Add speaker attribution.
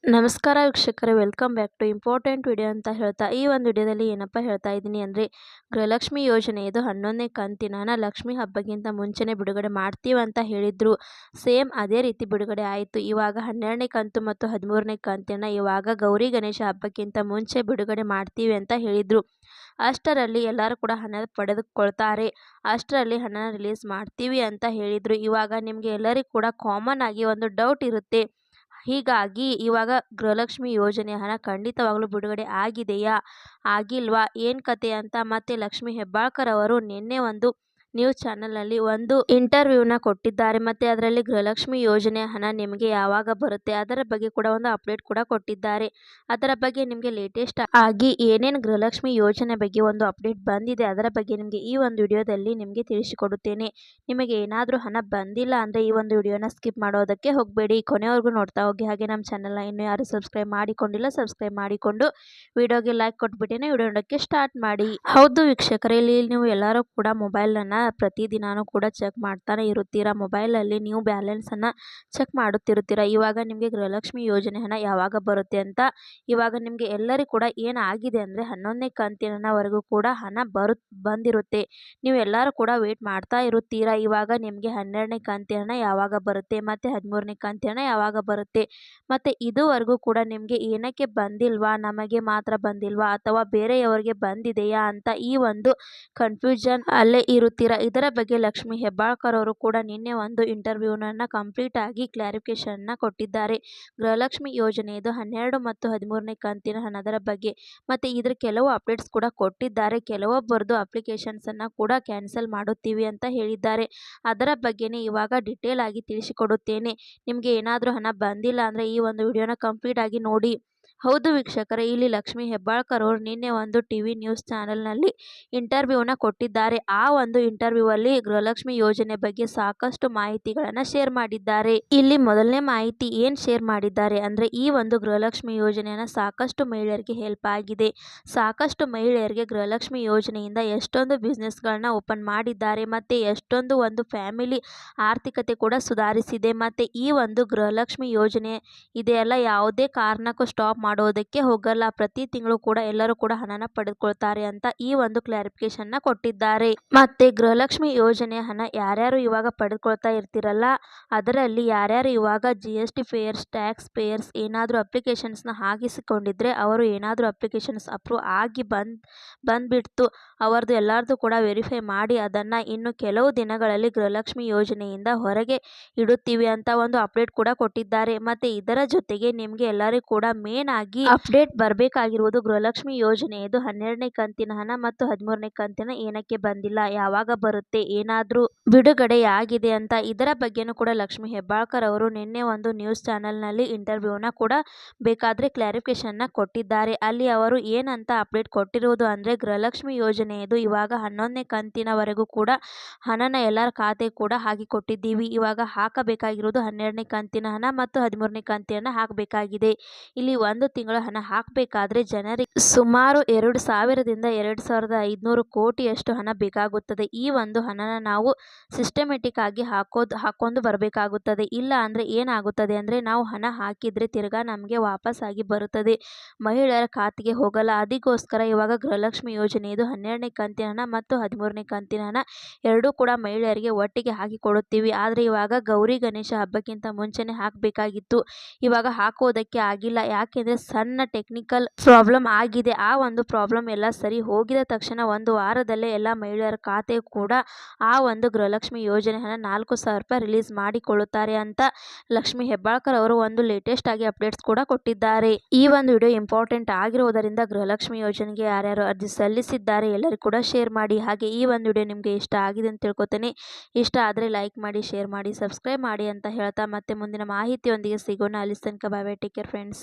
Speaker 1: ನಮಸ್ಕಾರ ವೀಕ್ಷಕರೇ, welcome back to important video ಅಂತ ಹೇಳ್ತಾ ಈ ಒಂದು ವಿಡಿಯೋದಲ್ಲಿ ಏನಪ್ಪ ಹೇಳ್ತಾ ಇದ್ದೀನಿ ಅಂದರೆ, ಗೃಹಲಕ್ಷ್ಮಿ ಯೋಜನೆ ಇದು 11ನೇ ಕಂತಿನ ಹಣ ಲಕ್ಷ್ಮಿ ಹಬ್ಬಕ್ಕಿಂತ ಮುಂಚೆನೇ ಬಿಡುಗಡೆ ಮಾಡ್ತೀವಿ ಅಂತ ಹೇಳಿದ್ರು. ಸೇಮ್ ಅದೇ ರೀತಿ ಬಿಡುಗಡೆ ಆಯಿತು. ಇವಾಗ 12ನೇ ಕಂತು ಮತ್ತು 13ನೇ ಕಂತಿನ ಇವಾಗ ಗೌರಿ ಗಣೇಶ ಹಬ್ಬಕ್ಕಿಂತ ಮುಂಚೆ ಬಿಡುಗಡೆ ಮಾಡ್ತೀವಿ ಅಂತ ಹೇಳಿದ್ರು. ಅಷ್ಟರಲ್ಲಿ ಎಲ್ಲರೂ ಕೂಡ ಹಣ ಪಡೆದುಕೊಳ್ತಾರೆ, ಅಷ್ಟರಲ್ಲಿ ಹಣ ರಿಲೀಸ್ ಮಾಡ್ತೀವಿ ಅಂತ ಹೇಳಿದ್ರು. ಇವಾಗ ನಿಮಗೆ ಎಲ್ಲರಿಗೂ ಕೂಡ ಕಾಮನ್ ಆಗಿ ಒಂದು ಡೌಟ್ ಇರುತ್ತೆ. ಹೀಗಾಗಿ ಇವಾಗ ಗೃಹಲಕ್ಷ್ಮಿ ಯೋಜನೆ ಹಣ ಖಂಡಿತವಾಗ್ಲೂ ಬಿಡುಗಡೆ ಆಗಿದೆಯಾ, ಆಗಿಲ್ವಾ, ಏನು ಕತೆ ಅಂತ ಮತ್ತೆ ಲಕ್ಷ್ಮಿ ಹೆಬ್ಬಾಳ್ಕರ್ ಅವರು ನಿನ್ನೆ ಒಂದು ನ್ಯೂಸ್ ಚಾನಲ್ನಲ್ಲಿ ಒಂದು ಇಂಟರ್ವ್ಯೂನ ಕೊಟ್ಟಿದ್ದಾರೆ. ಮತ್ತು ಅದರಲ್ಲಿ ಗೃಹಲಕ್ಷ್ಮಿ ಯೋಜನೆ ಹಣ ನಿಮಗೆ ಯಾವಾಗ ಬರುತ್ತೆ ಅದರ ಬಗ್ಗೆ ಕೂಡ ಒಂದು ಅಪ್ಡೇಟ್ ಕೂಡ ಕೊಟ್ಟಿದ್ದಾರೆ. ಅದರ ಬಗ್ಗೆ ನಿಮಗೆ ಲೇಟೆಸ್ಟ್ ಆಗಿ ಏನೇನು ಗೃಹಲಕ್ಷ್ಮಿ ಯೋಜನೆ ಬಗ್ಗೆ ಒಂದು ಅಪ್ಡೇಟ್ ಬಂದಿದೆ ಅದರ ಬಗ್ಗೆ ನಿಮಗೆ ಈ ಒಂದು ವಿಡಿಯೋದಲ್ಲಿ ನಿಮಗೆ ತಿಳಿಸಿಕೊಡುತ್ತೇನೆ. ನಿಮಗೆ ಏನಾದರೂ ಹಣ ಬಂದಿಲ್ಲ ಅಂದರೆ ಈ ಒಂದು ವಿಡಿಯೋನ ಸ್ಕಿಪ್ ಮಾಡೋದಕ್ಕೆ ಹೋಗಬೇಡಿ, ಕೊನೆವರೆಗೂ ನೋಡ್ತಾ ಹೋಗಿ. ಹಾಗೆ ನಮ್ಮ ಚಾನಲ್ನ ಇನ್ನೂ ಯಾರು ಸಬ್ಸ್ಕ್ರೈಬ್ ಮಾಡಿಕೊಂಡಿಲ್ಲ, ಸಬ್ಸ್ಕ್ರೈಬ್ ಮಾಡಿಕೊಂಡು ವಿಡಿಯೋಗೆ ಲೈಕ್ ಕೊಟ್ಬಿಟ್ಟೇನೆ ವಿಡಿಯೋ ನೋಡೋಕ್ಕೆ ಸ್ಟಾರ್ಟ್ ಮಾಡಿ. ಹೌದು ವೀಕ್ಷಕರೇ, ಇಲ್ಲಿ ನೀವು ಎಲ್ಲರೂ ಕೂಡ ಮೊಬೈಲನ್ನು ಪ್ರತಿದಿನಾನು ಕೂಡ ಚೆಕ್ ಮಾಡ್ತಾನೆ ಇರುತ್ತೀರಾ. ಮೊಬೈಲಲ್ಲಿ ನೀವು ಬ್ಯಾಲೆನ್ಸನ್ನು ಚೆಕ್ ಮಾಡುತ್ತಿರುತ್ತೀರಾ. ಇವಾಗ ನಿಮಗೆ ಗೃಹಲಕ್ಷ್ಮಿ ಯೋಜನೆ ಹಣ ಯಾವಾಗ ಬರುತ್ತೆ ಅಂತ ಇವಾಗ ನಿಮಗೆ ಎಲ್ಲರಿಗೂ ಕೂಡ ಏನಾಗಿದೆ ಅಂದರೆ 11ನೇ ಕಂತಿನವರೆಗೂ ಕೂಡ ಹಣ ಬಂದಿರುತ್ತೆ. ನೀವು ಎಲ್ಲರೂ ಕೂಡ ವೇಟ್ ಮಾಡ್ತಾ ಇರುತ್ತೀರಾ. ಇವಾಗ ನಿಮಗೆ 12ನೇ ಕಂತಿನ ಯಾವಾಗ ಬರುತ್ತೆ ಮತ್ತು 13ನೇ ಕಂತಿನ ಯಾವಾಗ ಬರುತ್ತೆ, ಮತ್ತು ಇದುವರೆಗೂ ಕೂಡ ನಿಮಗೆ ಏನಕ್ಕೆ ಬಂದಿಲ್ವಾ, ನಮಗೆ ಮಾತ್ರ ಬಂದಿಲ್ವಾ ಅಥವಾ ಬೇರೆಯವರಿಗೆ ಬಂದಿದೆಯಾ ಅಂತ ಈ ಒಂದು ಕನ್ಫ್ಯೂಷನ್ ಅಲ್ಲೇ ಇರುತ್ತೀರಾ. ಇದರ ಬಗ್ಗೆ ಲಕ್ಷ್ಮಿ ಹೆಬ್ಬಾಳ್ಕರ್ ಅವರು ಕೂಡ ನಿನ್ನೆ ಒಂದು ಇಂಟರ್ವ್ಯೂನನ್ನು ಕಂಪ್ಲೀಟ್ ಆಗಿ ಕ್ಲಾರಿಫಿಕೇಶನ್ನ ಕೊಟ್ಟಿದ್ದಾರೆ. ಗೃಹಲಕ್ಷ್ಮಿ ಯೋಜನೆಯದು 12 ಮತ್ತು 13ನೇ ಕಂತಿನ ಹಣದ ಬಗ್ಗೆ ಮತ್ತು ಇದರ ಕೆಲವು ಅಪ್ಡೇಟ್ಸ್ ಕೂಡ ಕೊಟ್ಟಿದ್ದಾರೆ. ಕೆಲವೊಬ್ಬರದು ಅಪ್ಲಿಕೇಶನ್ಸನ್ನು ಕೂಡ ಕ್ಯಾನ್ಸಲ್ ಮಾಡುತ್ತೀವಿ ಅಂತ ಹೇಳಿದ್ದಾರೆ. ಅದರ ಬಗ್ಗೆನೇ ಇವಾಗ ಡಿಟೇಲ್ ಆಗಿ ತಿಳಿಸಿಕೊಡುತ್ತೇನೆ. ನಿಮಗೆ ಏನಾದರೂ ಹಣ ಬಂದಿಲ್ಲ ಅಂದರೆ ಈ ಒಂದು ವಿಡಿಯೋನ ಕಂಪ್ಲೀಟ್ ಆಗಿ ನೋಡಿ. ಹೌದು ವೀಕ್ಷಕರೇ, ಇಲ್ಲಿ ಲಕ್ಷ್ಮಿ ಹೆಬ್ಬಾಳ್ಕರ್ ಅವರು ನಿನ್ನೆ ಒಂದು ಟಿವಿ ನ್ಯೂಸ್ ಚಾನೆಲ್ನಲ್ಲಿ ಇಂಟರ್ವ್ಯೂನ ಕೊಟ್ಟಿದ್ದಾರೆ. ಆ ಒಂದು ಇಂಟರ್ವ್ಯೂ ಅಲ್ಲಿ ಗೃಹಲಕ್ಷ್ಮಿ ಯೋಜನೆ ಬಗ್ಗೆ ಸಾಕಷ್ಟು ಮಾಹಿತಿಗಳನ್ನು ಶೇರ್ ಮಾಡಿದ್ದಾರೆ. ಇಲ್ಲಿ ಮೊದಲನೇ ಮಾಹಿತಿ ಏನು ಶೇರ್ ಮಾಡಿದ್ದಾರೆ ಅಂದರೆ, ಈ ಒಂದು ಗೃಹಲಕ್ಷ್ಮಿ ಯೋಜನೆಯನ್ನು ಸಾಕಷ್ಟು ಮಹಿಳೆಯರಿಗೆ ಹೆಲ್ಪ್ ಆಗಿದೆ. ಸಾಕಷ್ಟು ಮಹಿಳೆಯರಿಗೆ ಗೃಹಲಕ್ಷ್ಮಿ ಯೋಜನೆಯಿಂದ ಎಷ್ಟೊಂದು ಬಿಸ್ನೆಸ್ಗಳನ್ನ ಓಪನ್ ಮಾಡಿದ್ದಾರೆ ಮತ್ತು ಎಷ್ಟೊಂದು ಒಂದು ಫ್ಯಾಮಿಲಿ ಆರ್ಥಿಕತೆ ಕೂಡ ಸುಧಾರಿಸಿದೆ. ಮತ್ತು ಈ ಒಂದು ಗೃಹಲಕ್ಷ್ಮಿ ಯೋಜನೆ ಇದೆಲ್ಲ ಯಾವುದೇ ಕಾರಣಕ್ಕೂ ಸ್ಟಾಪ್ ಮಾಡೋದಕ್ಕೆ ಹೋಗಲ್ಲ. ಪ್ರತಿ ತಿಂಗಳು ಕೂಡ ಎಲ್ಲರೂ ಕೂಡ ಹಣನ ಪಡೆದುಕೊಳ್ತಾರೆ ಅಂತ ಈ ಒಂದು ಕ್ಲಾರಿಫಿಕೇಶನ್ನ ಕೊಟ್ಟಿದ್ದಾರೆ. ಮತ್ತೆ ಗೃಹಲಕ್ಷ್ಮಿ ಯೋಜನೆ ಹಣ ಯಾರ್ಯಾರು ಇವಾಗ ಪಡೆದುಕೊಳ್ತಾ ಇರ್ತಿರಲ್ಲ, ಅದರಲ್ಲಿ ಯಾರ್ಯಾರು ಇವಾಗ GST ಪೇಯರ್ಸ್, ಟ್ಯಾಕ್ಸ್ ಪೇಯರ್ಸ್ ಏನಾದರೂ ಅಪ್ಲಿಕೇಶನ್ಸ್ನ ಹಾಕಿಸಿಕೊಂಡಿದ್ರೆ ಅವರು ಏನಾದರೂ ಅಪ್ಲಿಕೇಶನ್ಸ್ ಅಪ್ರೂವ್ ಆಗಿ ಬಂದ್ಬಿಡ್ತು ಅವರದು ಎಲ್ಲರದು ಕೂಡ ವೆರಿಫೈ ಮಾಡಿ ಅದನ್ನು ಇನ್ನು ಕೆಲವು ದಿನಗಳಲ್ಲಿ ಗೃಹಲಕ್ಷ್ಮಿ ಯೋಜನೆಯಿಂದ ಹೊರಗೆ ಇಡುತ್ತೀವಿ ಅಂತ ಒಂದು ಅಪ್ಡೇಟ್ ಕೂಡ ಕೊಟ್ಟಿದ್ದಾರೆ. ಮತ್ತು ಇದರ ಜೊತೆಗೆ ನಿಮಗೆ ಎಲ್ಲರಿಗೂ ಕೂಡ ಮೇನ್ ಆಗಿ ಅಪ್ಡೇಟ್ ಬರಬೇಕಾಗಿರುವುದು ಗೃಹಲಕ್ಷ್ಮಿ ಯೋಜನೆಯದು 12ನೇ ಕಂತಿನ ಹಣ ಮತ್ತು 13ನೇ ಕಂತಿನ ಏನಕ್ಕೆ ಬಂದಿಲ್ಲ, ಯಾವಾಗ ಬರುತ್ತೆ, ಏನಾದರೂ ಬಿಡುಗಡೆ ಆಗಿದೆ ಅಂತ ಇದರ ಬಗ್ಗೆನೂ ಕೂಡ ಲಕ್ಷ್ಮಿ ಹೆಬ್ಬಾಳ್ಕರ್ ಅವರು ನಿನ್ನೆ ಒಂದು ನ್ಯೂಸ್ ಚಾನೆಲ್ನಲ್ಲಿ ಇಂಟರ್ವ್ಯೂನ ಕೂಡ ಬೇಕಾದರೆ ಕ್ಲಾರಿಫಿಕೇಶನ್ನ ಕೊಟ್ಟಿದ್ದಾರೆ. ಅಲ್ಲಿ ಅವರು ಏನಂತ ಅಪ್ಡೇಟ್ ಕೊಟ್ಟಿರುವುದು ಅಂದರೆ, ಗೃಹಲಕ್ಷ್ಮಿ ಯೋಜನೆಯದು ಇವಾಗ 11ನೇ ಕಂತಿನವರೆಗೂ ಕೂಡ ಹಣನ ಎಲ್ಲರ ಖಾತೆ ಕೂಡ ಹಾಕಿಕೊಟ್ಟಿದ್ದೀವಿ. ಇವಾಗ ಹಾಕಬೇಕಾಗಿರುವುದು 12ನೇ ಕಂತಿನ ಹಣ ಮತ್ತು 13ನೇ ಕಂತಿನ ಹಾಕಬೇಕಾಗಿದೆ. ಇಲ್ಲಿ ಒಂದು ತಿಂಗಳ ಹಣ ಹಾಕಬೇಕಾದ್ರೆ ಜನರಿಗೆ ಸುಮಾರು 2,000ದಿಂದ 2,500 ಕೋಟಿಯಷ್ಟು ಹಣ ಬೇಕಾಗುತ್ತದೆ. ಈ ಒಂದು ಹಣನ ನಾವು ಸಿಸ್ಟಮೆಟಿಕ್ ಆಗಿ ಹಾಕೊಂಡು ಬರಬೇಕಾಗುತ್ತದೆ. ಇಲ್ಲ ಅಂದರೆ ಏನಾಗುತ್ತದೆ ಅಂದರೆ, ನಾವು ಹಣ ಹಾಕಿದರೆ ತಿರ್ಗಾ ನಮಗೆ ವಾಪಸ್ ಆಗಿ ಬರುತ್ತದೆ, ಮಹಿಳೆಯರ ಖಾತೆಗೆ ಹೋಗಲ್ಲ. ಅದಕ್ಕೋಸ್ಕರ ಇವಾಗ ಗೃಹಲಕ್ಷ್ಮಿ ಯೋಜನೆಯದು 12ನೇ ಕಂತಿನ ಹಣ ಮತ್ತು 13ನೇ ಕಂತಿನ ಹಣ ಎರಡೂ ಕೂಡ ಮಹಿಳೆಯರಿಗೆ ಒಟ್ಟಿಗೆ ಹಾಕಿಕೊಡುತ್ತೀವಿ. ಆದರೆ ಇವಾಗ ಗೌರಿ ಗಣೇಶ ಹಬ್ಬಕ್ಕಿಂತ ಮುಂಚೆನೇ ಹಾಕಬೇಕಾಗಿತ್ತು. ಇವಾಗ ಹಾಕೋದಕ್ಕೆ ಆಗಿಲ್ಲ. ಯಾಕೆಂದರೆ ಸಣ್ಣ ಟೆಕ್ನಿಕಲ್ ಪ್ರಾಬ್ಲಮ್ ಆಗಿದೆ. ಆ ಒಂದು ಪ್ರಾಬ್ಲಮ್ ಎಲ್ಲ ಸರಿ ಹೋಗಿದ ತಕ್ಷಣ ಒಂದು ವಾರದಲ್ಲೇ ಎಲ್ಲ ಮಹಿಳೆಯರ ಖಾತೆ ಕೂಡ ಆ ಒಂದು ಗೃಹಲಕ್ಷ್ಮಿ ಯೋಜನೆ ಹಣ 4,000 ರೂಪಾಯಿ ರಿಲೀಸ್ ಮಾಡಿಕೊಳ್ಳುತ್ತಾರೆ ಅಂತ ಲಕ್ಷ್ಮಿ ಹೆಬ್ಬಾಳ್ಕರ್ ಅವರು ಒಂದು ಲೇಟೆಸ್ಟ್ ಆಗಿ ಅಪ್ಡೇಟ್ಸ್ ಕೂಡ ಕೊಟ್ಟಿದ್ದಾರೆ. ಈ ಒಂದು ವಿಡಿಯೋ ಇಂಪಾರ್ಟೆಂಟ್ ಆಗಿರುವುದರಿಂದ ಗೃಹಲಕ್ಷ್ಮಿ ಯೋಜನೆಗೆ ಯಾರ್ಯಾರು ಅರ್ಜಿ ಸಲ್ಲಿಸಿದ್ದಾರೆ ಎಲ್ಲರಿಗೂ ಕೂಡ ಶೇರ್ ಮಾಡಿ. ಹಾಗೆ ಈ ಒಂದು ವಿಡಿಯೋ ನಿಮಗೆ ಇಷ್ಟ ಆಗಿದೆ ಅಂತ ತಿಳ್ಕೊತೀನಿ. ಇಷ್ಟ ಆದರೆ ಲೈಕ್ ಮಾಡಿ, ಶೇರ್ ಮಾಡಿ, ಸಬ್ಸ್ಕ್ರೈಬ್ ಮಾಡಿ ಅಂತ ಹೇಳ್ತಾ ಮತ್ತೆ ಮುಂದಿನ ಮಾಹಿತಿಯೊಂದಿಗೆ ಸಿಗೋಣ. ಅಲ್ಲಿ ತನಕ bye bye, take care friends.